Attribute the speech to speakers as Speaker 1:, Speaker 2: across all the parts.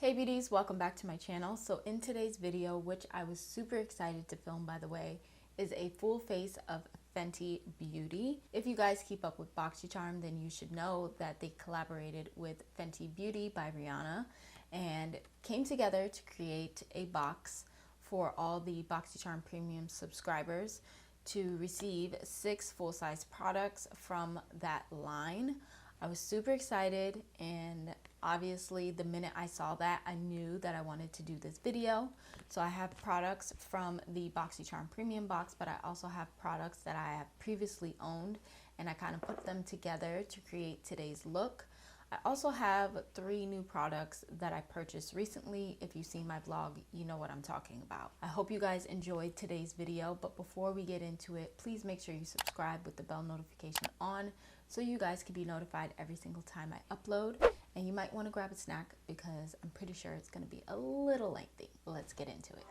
Speaker 1: Hey beauties, welcome back to my channel. So in today's video, which I was super excited to film by the way, is a full face of Fenty Beauty. If you guys keep up with BOXYCHARM, then you should know that they collaborated with Fenty Beauty by Rihanna and came together to create a box for all the BOXYCHARM premium subscribers to receive 6 full-size products from that line. I was super excited, and obviously the minute I saw that, I knew that I wanted to do this video. So I have products from the BOXYCHARM premium box, but I also have products that I have previously owned, and I kind of put them together to create today's look. I also have 3 new products that I purchased recently. If you've seen my vlog, you know what I'm talking about. I hope you guys enjoyed today's video, but before we get into it, please make sure you subscribe with the bell notification on so you guys can be notified every single time I upload. And you might want to grab a snack because I'm pretty sure it's going to be a little lengthy. Let's get into it.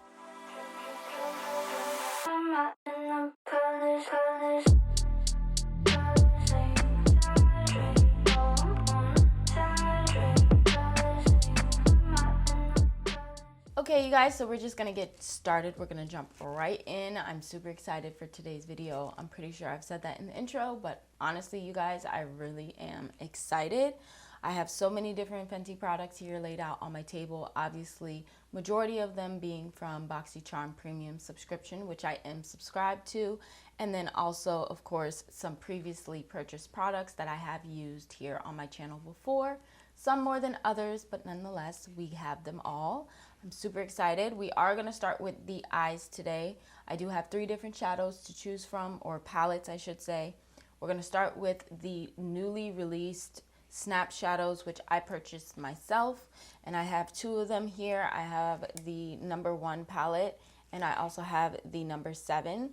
Speaker 1: Okay, you guys, so we're just gonna get started. We're gonna jump right in. I'm super excited for today's video. I'm pretty sure I've said that in the intro, but honestly, you guys, I really am excited. I have so many different Fenty products here laid out on my table. Obviously, majority of them being from BOXYCHARM Premium subscription, which I am subscribed to. And then also, of course, some previously purchased products that I have used here on my channel before. Some more than others, but nonetheless, we have them all. I'm super excited. We are going to start with the eyes today. I do have 3 different shadows to choose from, or palettes I should say. We're going to start with the newly released Snap Shadows, which I purchased myself, and I have 2 of them here. I have the number 1 palette, and I also have the number 7.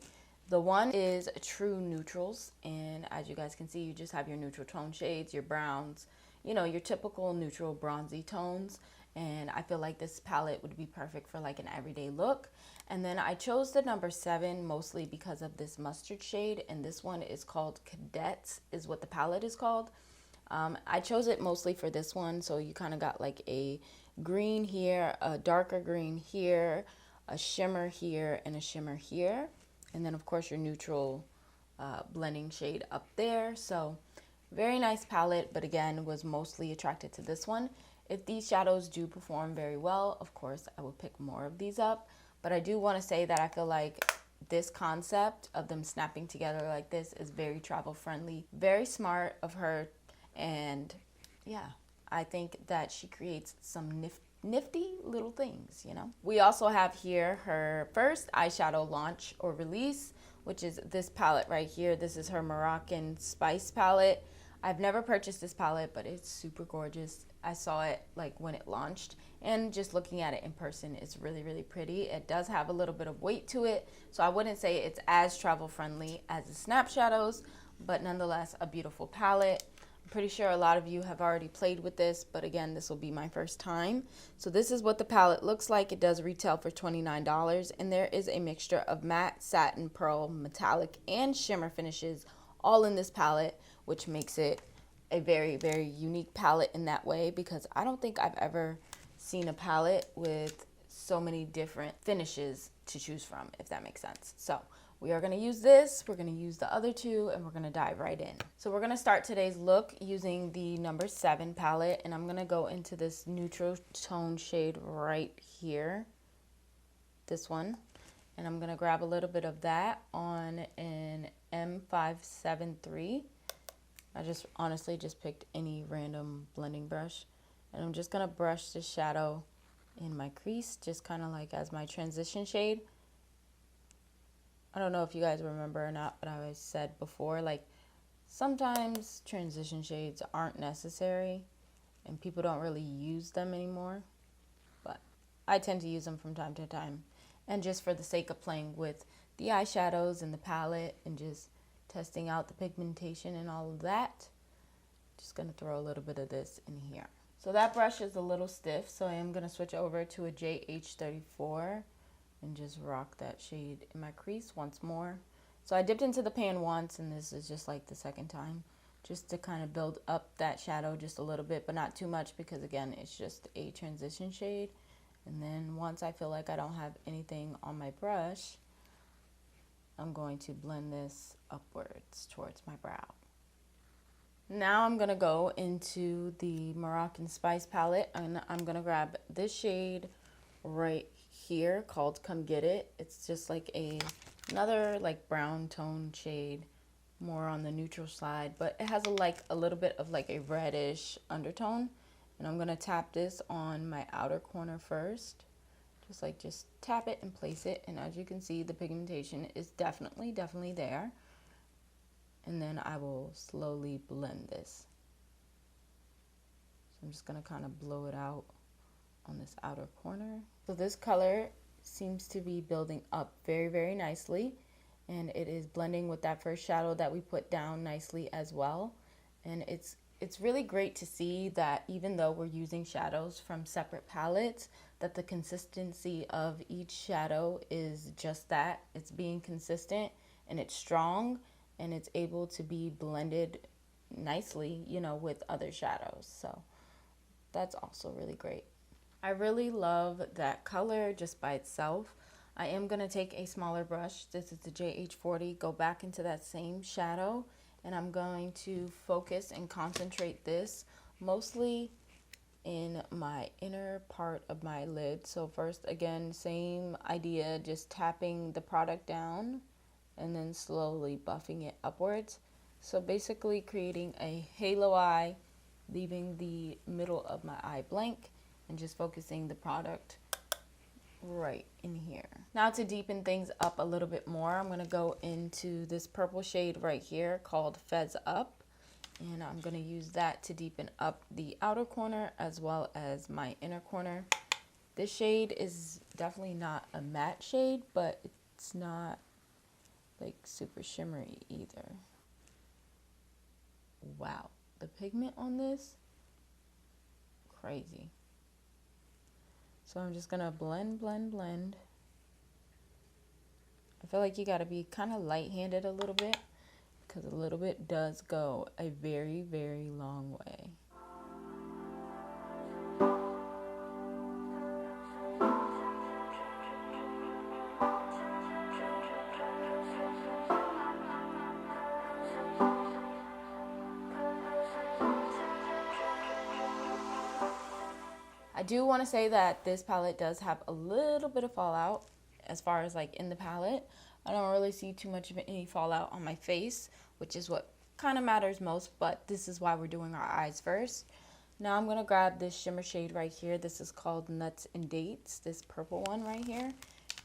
Speaker 1: The one is True Neutrals, and as you guys can see, you just have your neutral tone shades, your browns, you know, your typical neutral bronzy tones. And I feel like this palette would be perfect for like an everyday look. And then I chose the number 7 mostly because of this mustard shade, and this one is called Cadets, is what the palette is called. I chose it mostly for this one, so you kind of got like a green here, a darker green here, a shimmer here, and a shimmer here. And then of course your neutral blending shade up there. So very nice palette, but again, was mostly attracted to this one. If these shadows do perform very well, of course, I will pick more of these up. But I do want to say that I feel like this concept of them snapping together like this is very travel friendly, very smart of her. And yeah, I think that she creates some nifty little things, you know. We also have here her first eyeshadow launch or release, which is this palette right here. This is her Moroccan Spice palette. I've never purchased this palette, but it's super gorgeous. I saw it like when it launched, and just looking at it in person, it's really, really pretty. It does have a little bit of weight to it, so I wouldn't say it's as travel friendly as the Snap Shadows, but nonetheless a beautiful palette. I'm pretty sure a lot of you have already played with this, but again, this will be my first time. So this is what the palette looks like. It does retail for $29, and there is a mixture of matte, satin, pearl, metallic, and shimmer finishes all in this palette, which makes it a very, very unique palette in that way, because I don't think I've ever seen a palette with so many different finishes to choose from, if that makes sense. So we are going to use this, we're going to use the other 2, and we're going to dive right in. So we're going to start today's look using the number 7 palette, and I'm going to go into this neutral tone shade right here, this one, and I'm going to grab a little bit of that on an M573. I just honestly just picked any random blending brush, and I'm just gonna brush the shadow in my crease, just kind of like as my transition shade. I don't know if you guys remember or not, but I said before, like sometimes transition shades aren't necessary and people don't really use them anymore, but I tend to use them from time to time, and just for the sake of playing with the eyeshadows and the palette and just testing out the pigmentation and all of that. Just going to throw a little bit of this in here. So that brush is a little stiff, so I am going to switch over to a JH34 and just rock that shade in my crease once more. So I dipped into the pan once, and this is just like the second time. just to kind of build up that shadow just a little bit, but not too much because again, it's just a transition shade. And then once I feel like I don't have anything on my brush, I'm going to blend this upwards towards my brow. Now I'm going to go into the Moroccan Spice palette, and I'm going to grab this shade right here called Come Get It. It's just like another like brown tone shade, more on the neutral side, but it has a little bit of like a reddish undertone. And I'm going to tap this on my outer corner first. Just tap it and place it, and as you can see, the pigmentation is definitely there. And then I will slowly blend this. So I'm just going to kind of blow it out on this outer corner. So this color seems to be building up very nicely, and it is blending with that first shadow that we put down nicely as well. And it's really great to see that even though we're using shadows from separate palettes, that the consistency of each shadow is just that. It's being consistent and it's strong and it's able to be blended nicely, you know, with other shadows. So that's also really great. I really love that color just by itself. I am going to take a smaller brush. This is the JH40. Go back into that same shadow, and I'm going to focus and concentrate this mostly in my inner part of my lid. So first, again, same idea, just tapping the product down and then slowly buffing it upwards. So basically creating a halo eye, leaving the middle of my eye blank, and just focusing the product right in here. Now to deepen things up a little bit more, I'm going to go into this purple shade right here called Fez Up, and I'm going to use that to deepen up the outer corner as well as my inner corner. This shade is definitely not a matte shade, but it's not like super shimmery either. Wow, the pigment on this, crazy. So I'm just gonna blend. I feel like you gotta be kind of light-handed a little bit, because a little bit does go a very long way. I do want to say that this palette does have a little bit of fallout as far as like in the palette. I don't really see too much of any fallout on my face, which is what kind of matters most, but this is why we're doing our eyes first. Now I'm going to grab this shimmer shade right here. This is called Nuts and Dates, this purple one right here.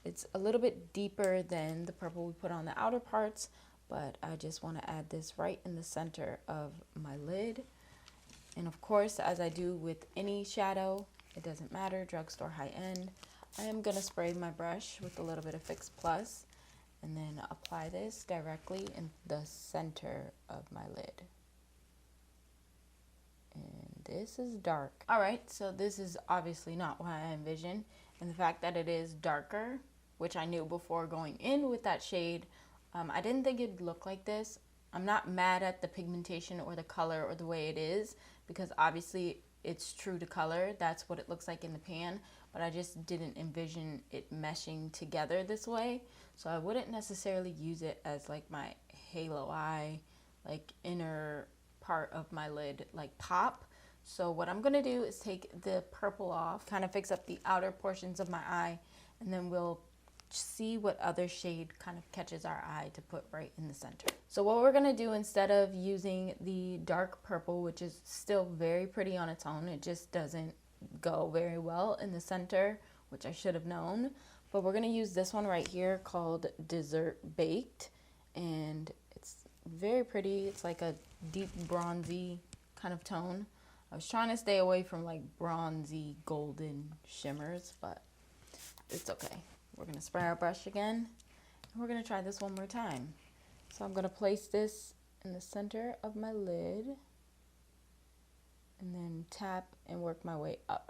Speaker 1: It's a little bit deeper than the purple we put on the outer parts, but I just want to add this right in the center of my lid. And of course, as I do with any shadow, it doesn't matter, drugstore, high end, I am going to spray my brush with a little bit of Fix Plus and then apply this directly in the center of my lid. And this is dark. Alright, so this is obviously not what I envisioned. And the fact that it is darker, which I knew before going in with that shade, I didn't think it'd look like this. I'm not mad at the pigmentation or the color or the way it is, because obviously it's true to color. That's what it looks like in the pan, but I just didn't envision it meshing together this way. So I wouldn't necessarily use it as like my halo eye, like inner part of my lid, like pop. So what I'm gonna do is take the purple off, kind of fix up the outer portions of my eye, and then we'll see what other shade kind of catches our eye to put right in the center. So what we're gonna do, instead of using the dark purple, which is still very pretty on its own, it just doesn't go very well in the center, which I should have known, but we're gonna use this one right here called Dessert Baked, and it's very pretty. It's like a deep bronzy kind of tone. I was trying to stay away from like bronzy golden shimmers, but it's okay. We're going to spray our brush again, and we're going to try this one more time. So I'm going to place this in the center of my lid, and then tap and work my way up.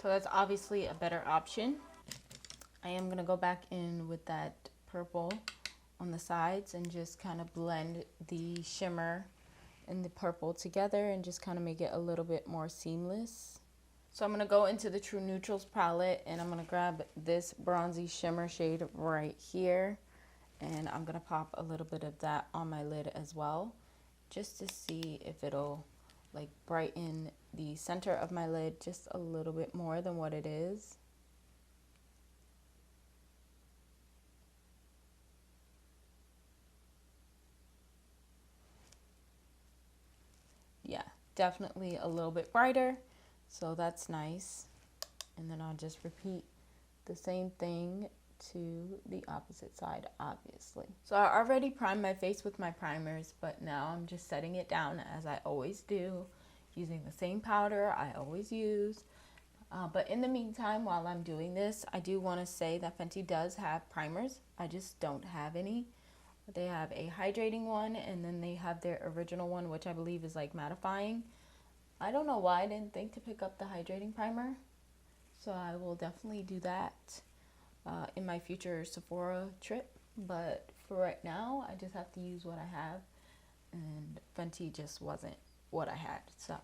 Speaker 1: that's obviously a better option. I am gonna go back in with that purple on the sides and just kind of blend the shimmer and the purple together and just kind of make it a little bit more seamless. So I'm gonna go into the True Neutrals palette and I'm gonna grab this bronzy shimmer shade right here, and I'm gonna pop a little bit of that on my lid as well, just to see if it'll like brighten the center of my lid just a little bit more than what it is. Yeah, definitely a little bit brighter, so that's nice. And then I'll just repeat the same thing to the opposite side, obviously. So I already primed my face with my primers, but now I'm just setting it down as I always do, using the same powder I always use. But in the meantime, while I'm doing this, I do want to say that Fenty does have primers. I just don't have any. They have a hydrating one, and then they have their original one, which I believe is like mattifying. I don't know why I didn't think to pick up the hydrating primer, so I will definitely do that in my future Sephora trip. But for right now, I just have to use what I have, and Fenty just wasn't what I had. So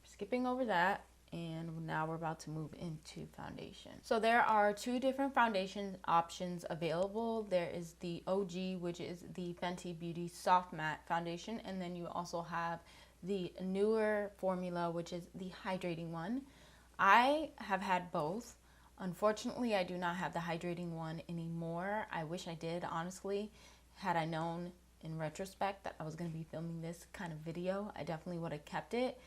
Speaker 1: skipping over that, and now we're about to move into foundation. So there are two different foundation options available. There is the OG, which is the Fenty Beauty Soft Matte Foundation, and then you also have the newer formula, which is the hydrating one. I have had both. Unfortunately, I do not have the hydrating one anymore. I wish I did, honestly. Had I known in retrospect that I was going to be filming this kind of video, I definitely would have kept it,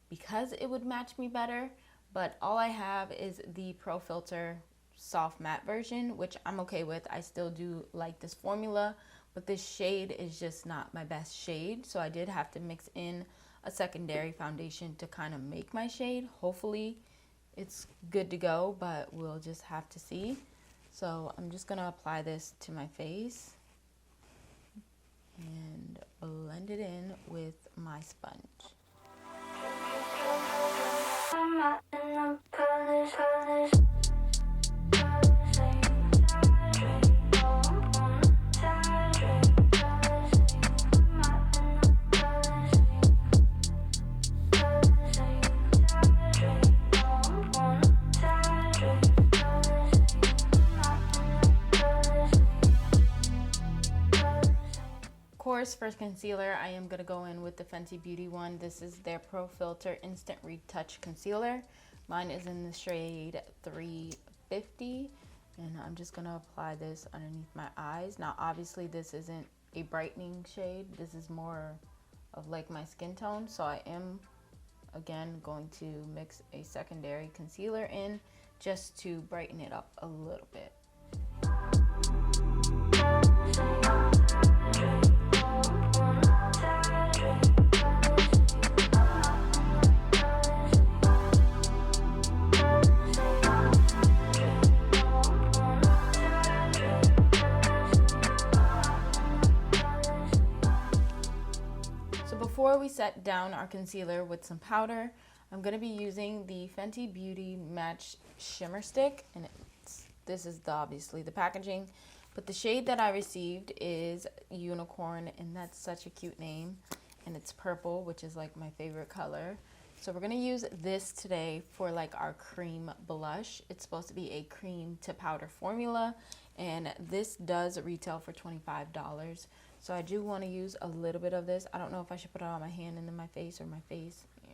Speaker 1: because it would match me better. But all I have is the Pro Filter soft matte version, which I'm okay with. I still do like this formula, but this shade is just not my best shade, so I did have to mix in a secondary foundation to kind of make my shade. Hopefully it's good to go, but we'll just have to see. So I'm just gonna apply this to my face and blend it in with my sponge. For concealer, I am going to go in with the Fenty Beauty one. This is their Pro Filter Instant Retouch Concealer. Mine is in the shade 350, and I'm just going to apply this underneath my eyes. Now, obviously, this isn't a brightening shade. This is more of like my skin tone, so I am, again, going to mix a secondary concealer in just to brighten it up a little bit. Before we set down our concealer with some powder, I'm going to be using the Fenty Beauty Match Shimmer Stick, and this is obviously the packaging, but the shade that I received is Unicorn, and that's such a cute name, and it's purple, which is like my favorite color. So we're going to use this today for like our cream blush. It's supposed to be a cream to powder formula, and this does retail for $25. So I do want to use a little bit of this. I don't know if I should put it on my hand and then my face, or my face. Yeah.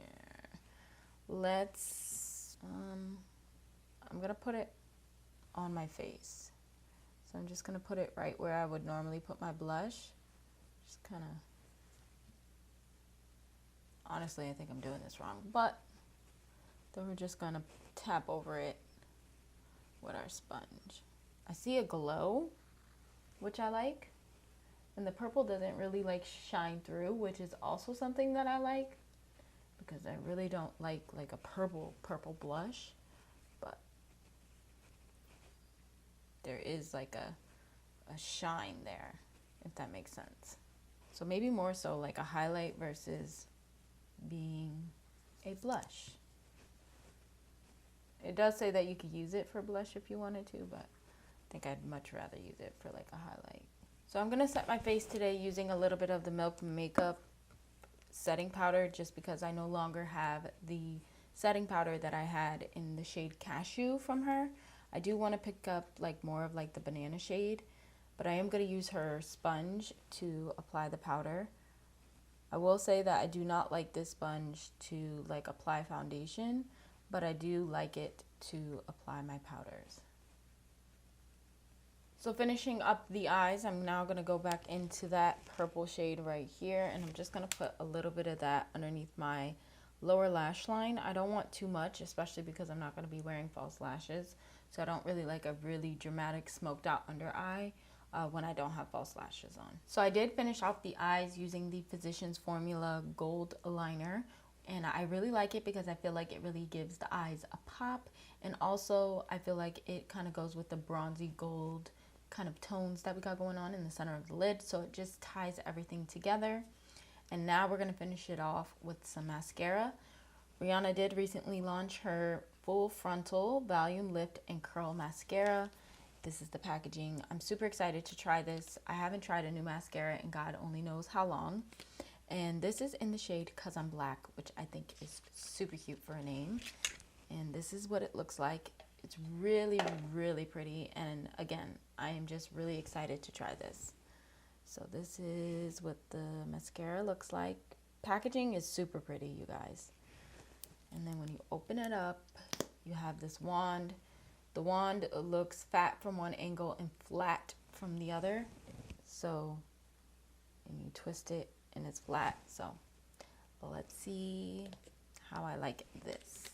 Speaker 1: Let's, I'm going to put it on my face. So I'm just going to put it right where I would normally put my blush. Just kind of, honestly, I think I'm doing this wrong, but then we're just going to tap over it with our sponge. I see a glow, which I like. And the purple doesn't really like shine through, which is also something that I like, because I really don't like a purple blush, but there is like a shine there, if that makes sense. So maybe more so like a highlight versus being a blush. It does say that you could use it for blush if you wanted to, but I think I'd much rather use it for like a highlight. So I'm going to set my face today using a little bit of the Milk Makeup setting powder, just because I no longer have the setting powder that I had in the shade Cashew from her. I do want to pick up like more of like the banana shade, but I am going to use her sponge to apply the powder. I will say that I do not like this sponge to like apply foundation, but I do like it to apply my powders. So finishing up the eyes, I'm now going to go back into that purple shade right here, and I'm just going to put a little bit of that underneath my lower lash line. I don't want too much, especially because I'm not going to be wearing false lashes, so I don't really like a really dramatic smoked out under eye when I don't have false lashes on. So I did finish off the eyes using the Physicians Formula Gold Liner, and I really like it because I feel like it really gives the eyes a pop, and also I feel like it kind of goes with the bronzy gold kind of tones that we got going on in the center of the lid, so it just ties everything together. And now we're going to finish it off with some mascara. Rihanna did recently launch her Full Frontal Volume Lift and Curl Mascara. This is the packaging. I'm super excited to try this. I haven't tried a new mascara in God only knows how long. And this is in the shade Cause I'm Black, which I think is super cute for a name. And this is what it looks like. It's really, really pretty. And again, I am just really excited to try this. So this is what the mascara looks like. Packaging is super pretty, you guys. And then when you open it up, you have this wand. The wand looks fat from one angle and flat from the other. So, and you twist it and it's flat. So, but let's see how I like this.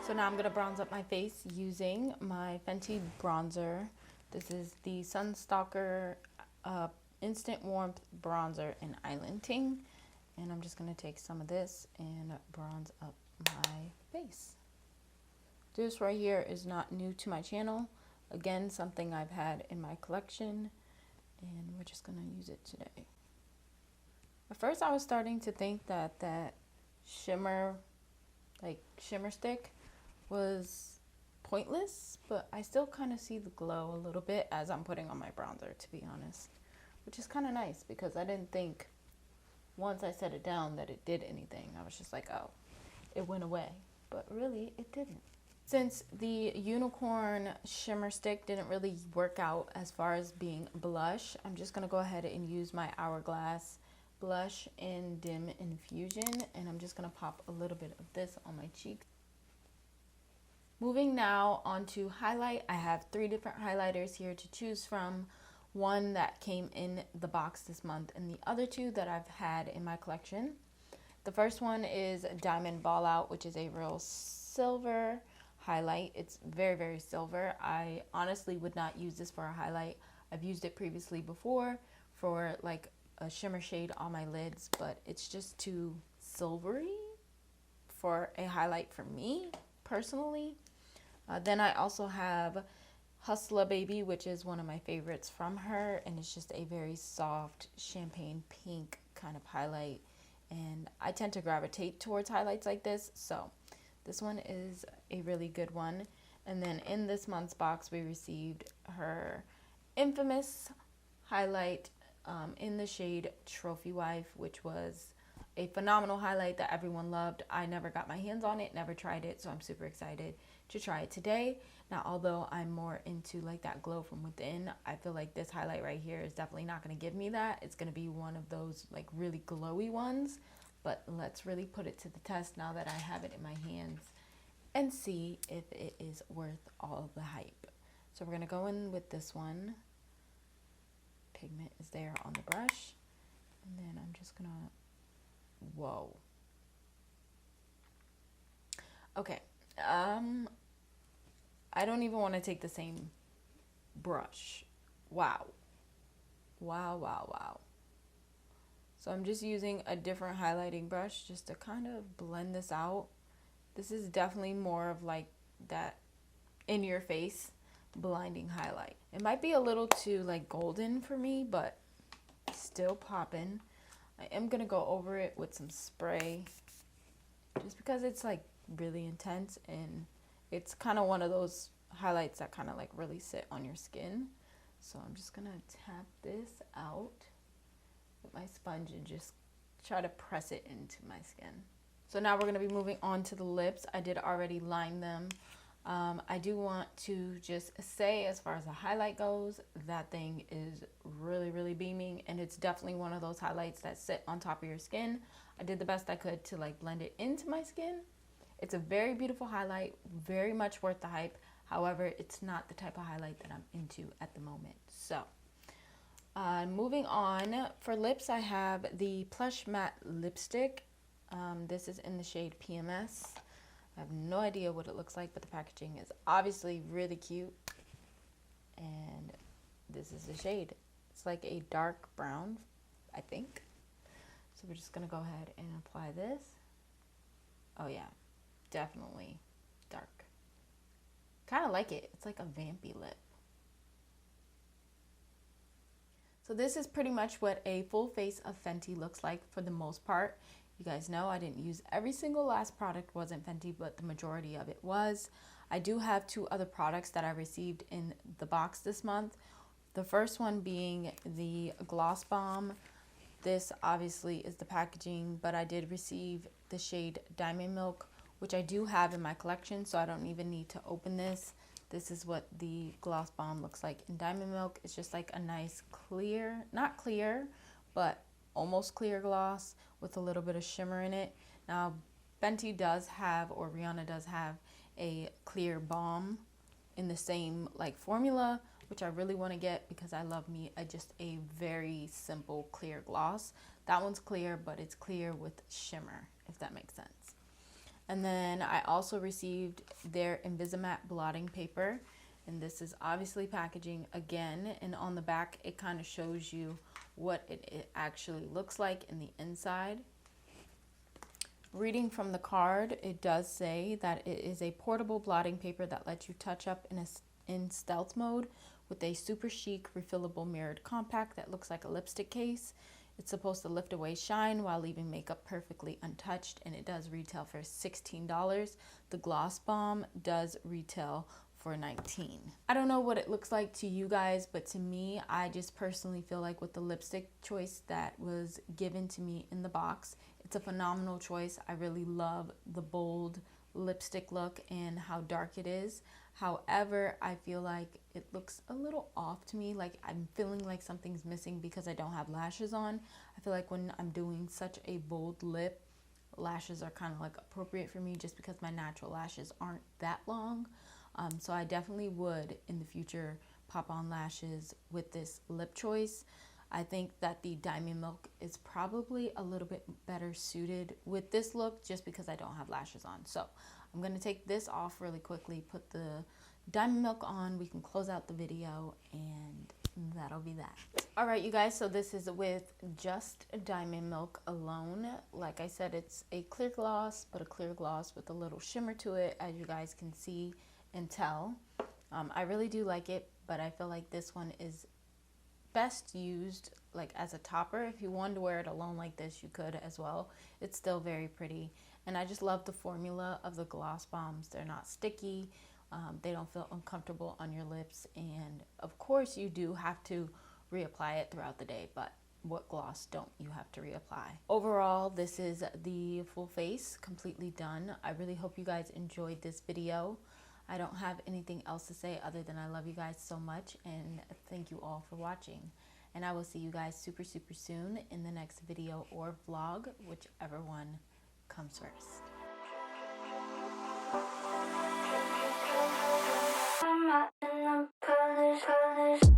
Speaker 1: So now I'm going to bronze up my face using my Fenty bronzer. This is the Sunstalker Instant Warmth Bronzer in Islanding. And I'm just going to take some of this and bronze up my face. This right here is not new to my channel. Again, something I've had in my collection. And we're just going to use it today. At first I was starting to think that that shimmer stick was pointless, but I still kind of see the glow a little bit as I'm putting on my bronzer, to be honest, which is kind of nice because I didn't think once I set it down that it did anything. I was just like, oh, it went away, but really it didn't. Since the unicorn shimmer stick didn't really work out as far as being blush, I'm just gonna go ahead and use my Hourglass blush in Dim Infusion, and I'm just gonna pop a little bit of this on my cheeks. Moving now on to highlight. I have 3 different highlighters here to choose from. One that came in the box this month and the other 2 that I've had in my collection. The first one is Diamond Ball Out, which is a real silver highlight. It's very, very silver. I honestly would not use this for a highlight. I've used it previously before for like a shimmer shade on my lids, but it's just too silvery for a highlight for me personally. Then I also have Hustler Baby, which is one of my favorites from her, and it's just a very soft champagne pink kind of highlight, and I tend to gravitate towards highlights like this, so this one is a really good one. And then in this month's box we received her infamous highlight in the shade Trophy Wife, which was a phenomenal highlight that everyone loved. I never got my hands on it, never tried it, so I'm super excited to try it today. Now, although I'm more into like that glow from within, I feel like this highlight right here is definitely not going to give me that. It's going to be one of those like really glowy ones, but let's really put it to the test now that I have it in my hands and see if it is worth all of the hype. So we're going to go in with this one. Pigment is there on the brush, and then I'm just going to whoa. Okay. I don't even want to take the same brush. Wow. Wow, wow, wow. So I'm just using a different highlighting brush just to kind of blend this out. This is definitely more of like that in your face blinding highlight. It might be a little too like golden for me, but still popping. I am gonna go over it with some spray just because it's like really intense, and it's kind of one of those highlights that kind of like really sit on your skin. So I'm just gonna tap this out with my sponge and just try to press it into my skin. So now we're gonna be moving on to the lips. I did already line them. I do want to just say, as far as the highlight goes, that thing is really, really beaming, and it's definitely one of those highlights that sit on top of your skin. I did the best I could to like blend it into my skin. It's a very beautiful highlight, very much worth the hype. However, it's not the type of highlight that I'm into at the moment. So, moving on, for lips, I have the Plush Matte Lipstick. This is in the shade PMS. I have no idea what it looks like, but the packaging is obviously really cute. And this is the shade. It's like a dark brown, I think. So we're just gonna go ahead and apply this. Oh yeah, definitely dark. Kind of like it. It's like a vampy lip. So this is pretty much what a full face of Fenty looks like for the most part. You guys know I didn't use every single last product wasn't Fenty, but the majority of it was. I do have 2 other products that I received in the box this month. The first one being the Gloss Bomb. This obviously is the packaging, but I did receive the shade Diamond Milk, which I do have in my collection, so I don't even need to open this. This is what the Gloss Bomb looks like in Diamond Milk. It's just like a nice clear, not clear, but almost clear gloss with a little bit of shimmer in it. Now, Fenty does have, or Rihanna does have, a clear balm in the same like formula, which I really want to get because I love me just a very simple clear gloss. That one's clear, but it's clear with shimmer, if that makes sense. And then I also received their INVISIMATTE blotting paper, and this is obviously packaging again, and on the back it kind of shows you what it actually looks like in the inside. Reading from the card, it does say that it is a portable blotting paper that lets you touch up in stealth mode with a super chic refillable mirrored compact that looks like a lipstick case. It's supposed to lift away shine while leaving makeup perfectly untouched, and it does retail for $16. The Gloss Bomb does retail for $19. I don't know what it looks like to you guys, but to me, I just personally feel like with the lipstick choice that was given to me in the box, it's a phenomenal choice. I really love the bold lipstick look and how dark it is. However, I feel like it looks a little off to me. Like I'm feeling like something's missing because I don't have lashes on. I feel like when I'm doing such a bold lip, lashes are kind of like appropriate for me just because my natural lashes aren't that long. So I definitely would in the future pop on lashes with this lip choice. I think that the Diamond Milk is probably a little bit better suited with this look just because I don't have lashes on. So I'm going to take this off really quickly, put the Diamond Milk on, we can close out the video, and that'll be that. Alright you guys, so this is with just Diamond Milk alone. Like I said, it's a clear gloss, but a clear gloss with a little shimmer to it, as you guys can see and tell. I really do like it, but I feel like this one is best used like as a topper. If you wanted to wear it alone like this, you could as well. It's still very pretty, and I just love the formula of the Gloss Bombs. They're not sticky, they don't feel uncomfortable on your lips, and of course you do have to reapply it throughout the day, but what gloss don't you have to reapply? Overall, this is the full face completely done. I really hope you guys enjoyed this video. I don't have anything else to say other than I love you guys so much, and thank you all for watching. And I will see you guys super soon in the next video or vlog, whichever one comes first. I'm not in the colors.